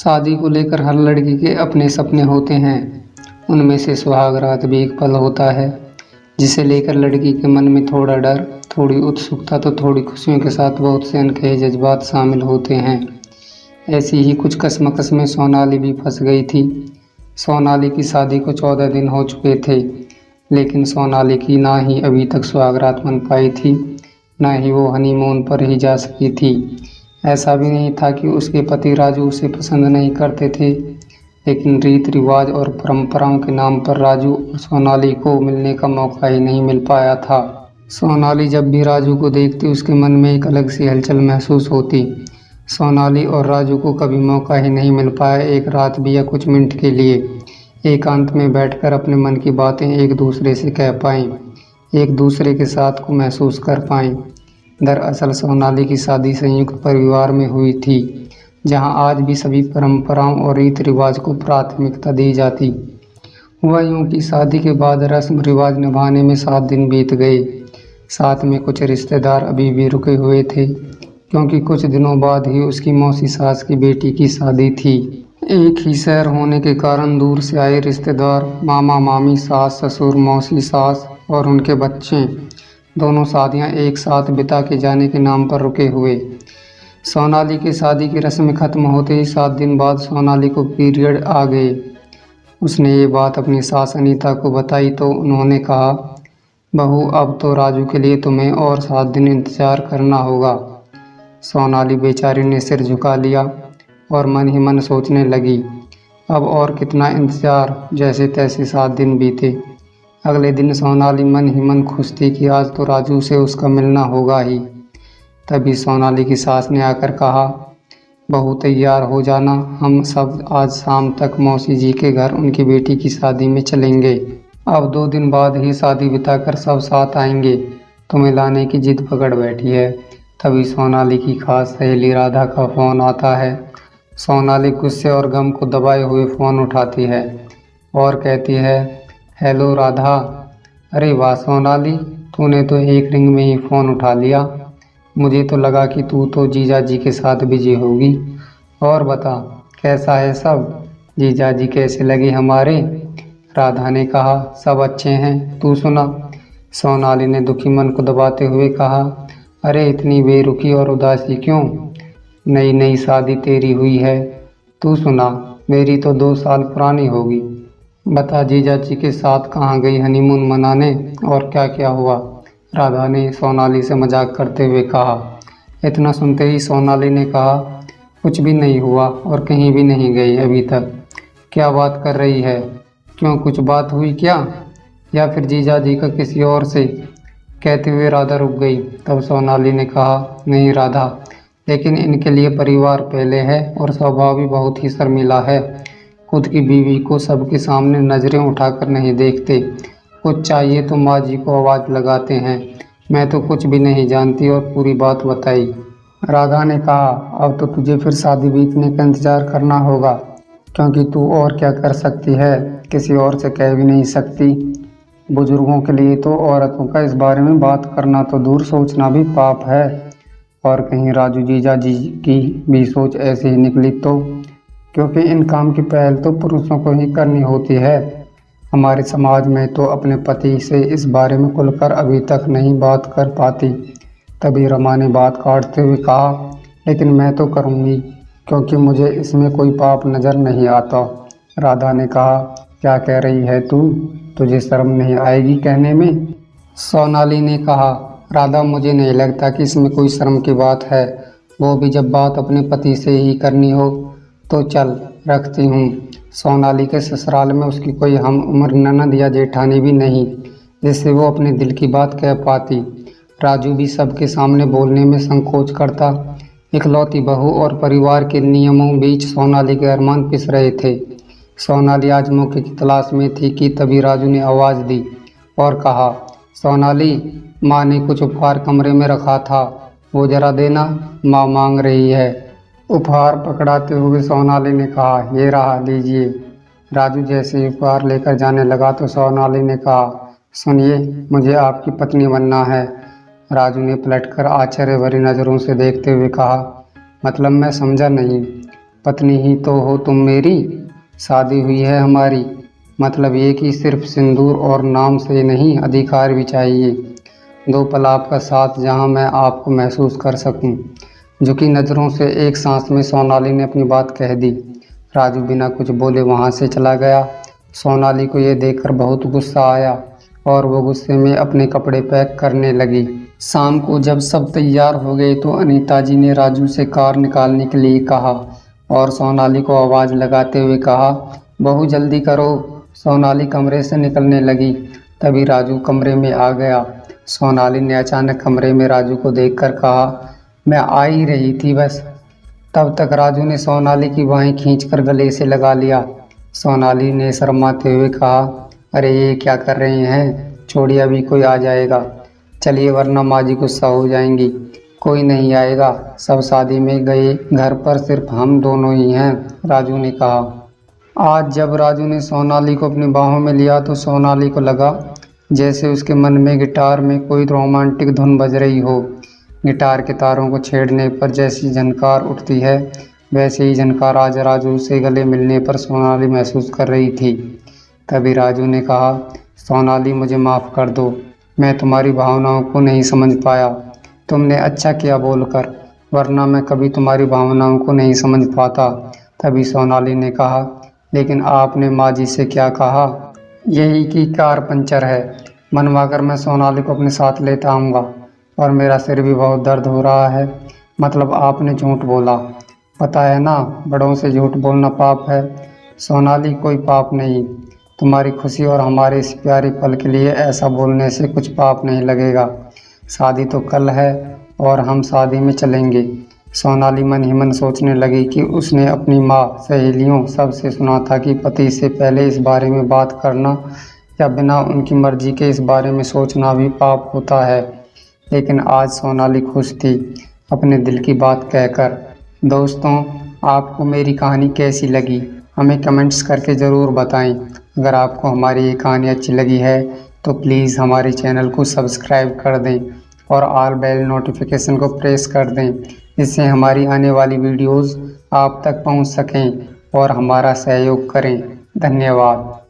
शादी को लेकर हर लड़की के अपने सपने होते हैं। उनमें से सुहाग रात भी एक पल होता है जिसे लेकर लड़की के मन में थोड़ा डर, थोड़ी उत्सुकता तो थोड़ी खुशियों के साथ बहुत से अनकहे जज्बात शामिल होते हैं। ऐसी ही कुछ कशमकश में सोनाली भी फंस गई थी। सोनाली की शादी को 14 दिन हो चुके थे, लेकिन सोनाली की ना ही अभी तक सुहागरात मन पाई थी, ना ही वो हनीमून पर ही जा सकी थी। ऐसा भी नहीं था कि उसके पति राजू उसे पसंद नहीं करते थे, लेकिन रीत रिवाज और परंपराओं के नाम पर राजू और सोनाली को मिलने का मौका ही नहीं मिल पाया था। सोनाली जब भी राजू को देखती उसके मन में एक अलग सी हलचल महसूस होती। सोनाली और राजू को कभी मौका ही नहीं मिल पाया एक रात भी या कुछ मिनट के लिए एकांत में बैठकर अपने मन की बातें एक दूसरे से कह पाएं, एक दूसरे के साथ को महसूस कर पाएं। दरअसल सोनाली की शादी संयुक्त परिवार में हुई थी, जहां आज भी सभी परंपराओं और रीति रिवाज को प्राथमिकता दी जाती। हुआ यूं कि शादी के बाद रस्म रिवाज निभाने में 7 दिन बीत गए। साथ में कुछ रिश्तेदार अभी भी रुके हुए थे, क्योंकि कुछ दिनों बाद ही उसकी मौसी सास की बेटी की शादी थी। एक ही शहर होने के कारण दूर से आए रिश्तेदार, मामा मामी, सास ससुर, मौसी सास और उनके बच्चे, दोनों शादियां एक साथ बिता के जाने के नाम पर रुके हुए। सोनाली की शादी की रस्म खत्म होते ही 7 दिन बाद सोनाली को पीरियड आ गए। उसने ये बात अपनी सास अनीता को बताई तो उन्होंने कहा, बहू अब तो राजू के लिए तुम्हें और 7 दिन इंतज़ार करना होगा। सोनाली बेचारी ने सिर झुका लिया और मन ही मन सोचने लगी, अब और कितना इंतज़ार। जैसे तैसे 7 दिन बीते। अगले दिन सोनाली मन ही मन खुश थी कि आज तो राजू से उसका मिलना होगा ही। तभी सोनाली की सास ने आकर कहा, बहू तैयार हो जाना, हम सब आज शाम तक मौसी जी के घर उनकी बेटी की शादी में चलेंगे। अब 2 दिन बाद ही शादी बिताकर सब साथ आएंगे, तुम्हें लाने की जिद पकड़ बैठी है। तभी सोनाली की खास सहेली राधा का फ़ोन आता है। सोनाली गुस्से और गम को दबाए हुए फ़ोन उठाती है और कहती है, हेलो राधा। अरे वाह सोनाली, तूने तो एक रिंग में ही फ़ोन उठा लिया। मुझे तो लगा कि तू तो जीजा जी के साथ बिजी होगी। और बता, कैसा है सब? जीजा जी कैसे लगे हमारे? राधा ने कहा, सब अच्छे हैं, तू सुना? सोनाली ने दुखी मन को दबाते हुए कहा, अरे इतनी बेरुखी और उदासी क्यों? नई नई शादी तेरी हुई है, तू सुना, मेरी तो 2 साल पुरानी होगी। बता जीजा जी के साथ कहाँ गई हनीमून मनाने और क्या क्या हुआ? राधा ने सोनाली से मजाक करते हुए कहा। इतना सुनते ही सोनाली ने कहा, कुछ भी नहीं हुआ और कहीं भी नहीं गई अभी तक। क्या बात कर रही है? क्यों, कुछ बात हुई क्या? या फिर जीजा जी का किसी और से? कहते हुए राधा रुक गई। तब सोनाली ने कहा, नहीं राधा, लेकिन इनके लिए परिवार पहले है और स्वभाव भी बहुत ही शर्मिला है। खुद की बीवी को सबके सामने नज़रें उठाकर नहीं देखते। कुछ चाहिए तो माँ जी को आवाज़ लगाते हैं। मैं तो कुछ भी नहीं जानती और पूरी बात बताई। राधा ने कहा, अब तो तुझे फिर शादी बीतने का इंतज़ार करना होगा, क्योंकि तू और क्या कर सकती है, किसी और से कह भी नहीं सकती। बुजुर्गों के लिए तो औरतों का इस बारे में बात करना तो दूर, सोचना भी पाप है। और कहीं राजू जीजा जी की भी सोच ऐसी ही निकली तो? क्योंकि इन काम की पहल तो पुरुषों को ही करनी होती है। हमारे समाज में तो अपने पति से इस बारे में खुलकर अभी तक नहीं बात कर पाती। तभी रमा ने बात काटते हुए कहा, लेकिन मैं तो करूँगी, क्योंकि मुझे इसमें कोई पाप नज़र नहीं आता। राधा ने कहा, क्या कह रही है तू? तुझे शर्म नहीं आएगी कहने में? सोनाली ने कहा, राधा मुझे नहीं लगता कि इसमें कोई शर्म की बात है, वो भी जब बात अपने पति से ही करनी हो। तो चल रखती हूँ। सोनाली के ससुराल में उसकी कोई हम उम्र ननद या जेठानी भी नहीं, जिससे वो अपने दिल की बात कह पाती। राजू भी सबके सामने बोलने में संकोच करता। इकलौती बहू और परिवार के नियमों बीच सोनाली के अरमान पिस रहे थे। सोनाली आज मौके की तलाश में थी कि तभी राजू ने आवाज़ दी और कहा, सोनाली, माँ ने कुछ उपहार कमरे में रखा था, वो जरा देना, माँ मांग रही है। उपहार पकड़ाते हुए सोनाली ने कहा, ये रहा, लीजिए। राजू जैसे ही उपहार लेकर जाने लगा तो सोनाली ने कहा, सुनिए, मुझे आपकी पत्नी बनना है। राजू ने पलटकर आश्चर्य भरी नज़रों से देखते हुए कहा, मतलब मैं समझा नहीं। पत्नी ही तो हो तुम मेरी, शादी हुई है हमारी। मतलब ये कि सिर्फ सिंदूर और नाम से नहीं, अधिकार भी चाहिए। 2 पल आपका साथ जहां मैं आपको महसूस कर सकूं। झुकी नज़रों से एक सांस में सोनाली ने अपनी बात कह दी। राजू बिना कुछ बोले वहां से चला गया। सोनाली को यह देखकर बहुत गुस्सा आया और वो गुस्से में अपने कपड़े पैक करने लगी। शाम को जब सब तैयार हो गए तो अनीता जी ने राजू से कार निकालने के लिए कहा और सोनाली को आवाज़ लगाते हुए कहा, बहू जल्दी करो। सोनाली कमरे से निकलने लगी, तभी राजू कमरे में आ गया। सोनाली ने अचानक कमरे में राजू को देखकर कहा, मैं आ ही रही थी बस। तब तक राजू ने सोनाली की बाहें खींचकर गले से लगा लिया। सोनाली ने शर्माते हुए कहा, अरे ये क्या कर रहे हैं, छोड़िए अभी कोई आ जाएगा। चलिए वरना माँ जी गुस्सा हो जाएंगी। कोई नहीं आएगा, सब शादी में गए, घर पर सिर्फ हम दोनों ही हैं, राजू ने कहा। आज जब राजू ने सोनाली को अपनी बाहों में लिया तो सोनाली को लगा जैसे उसके मन में गिटार में कोई रोमांटिक धुन बज रही हो। गिटार के तारों को छेड़ने पर जैसी झनकार उठती है, वैसे ही झनकार आज राजू से गले मिलने पर सोनाली महसूस कर रही थी। तभी राजू ने कहा, सोनाली मुझे माफ़ कर दो, मैं तुम्हारी भावनाओं को नहीं समझ पाया। तुमने अच्छा किया बोलकर, वरना मैं कभी तुम्हारी भावनाओं को नहीं समझ पाता। तभी सोनाली ने कहा, लेकिन आपने माँ जी से क्या कहा? यही कि कार पंचर है। मनवाकर मैं सोनाली को अपने साथ लेता आऊँगा। और मेरा सिर भी बहुत दर्द हो रहा है। मतलब आपने झूठ बोला। पता है ना, बड़ों से झूठ बोलना पाप है। सोनाली कोई पाप नहीं। तुम्हारी खुशी और हमारे इस प्यारे पल के लिए ऐसा बोलने से कुछ पाप नहीं लगेगा। शादी तो कल है और हम शादी में चलेंगे। सोनाली मन ही मन सोचने लगी कि उसने अपनी माँ, सहेलियों सबसे सुना था कि पति से पहले इस बारे में बात करना या बिना उनकी मर्जी के इस बारे में सोचना भी पाप होता है। लेकिन आज सोनाली खुश थी अपने दिल की बात कहकर। दोस्तों, आपको मेरी कहानी कैसी लगी हमें कमेंट्स करके ज़रूर बताएं। अगर आपको हमारी ये कहानी अच्छी लगी है तो प्लीज़ हमारे चैनल को सब्सक्राइब कर दें और ऑल बेल नोटिफिकेशन को प्रेस कर दें, जिससे हमारी आने वाली वीडियोज़ आप तक पहुंच सकें और हमारा सहयोग करें। धन्यवाद।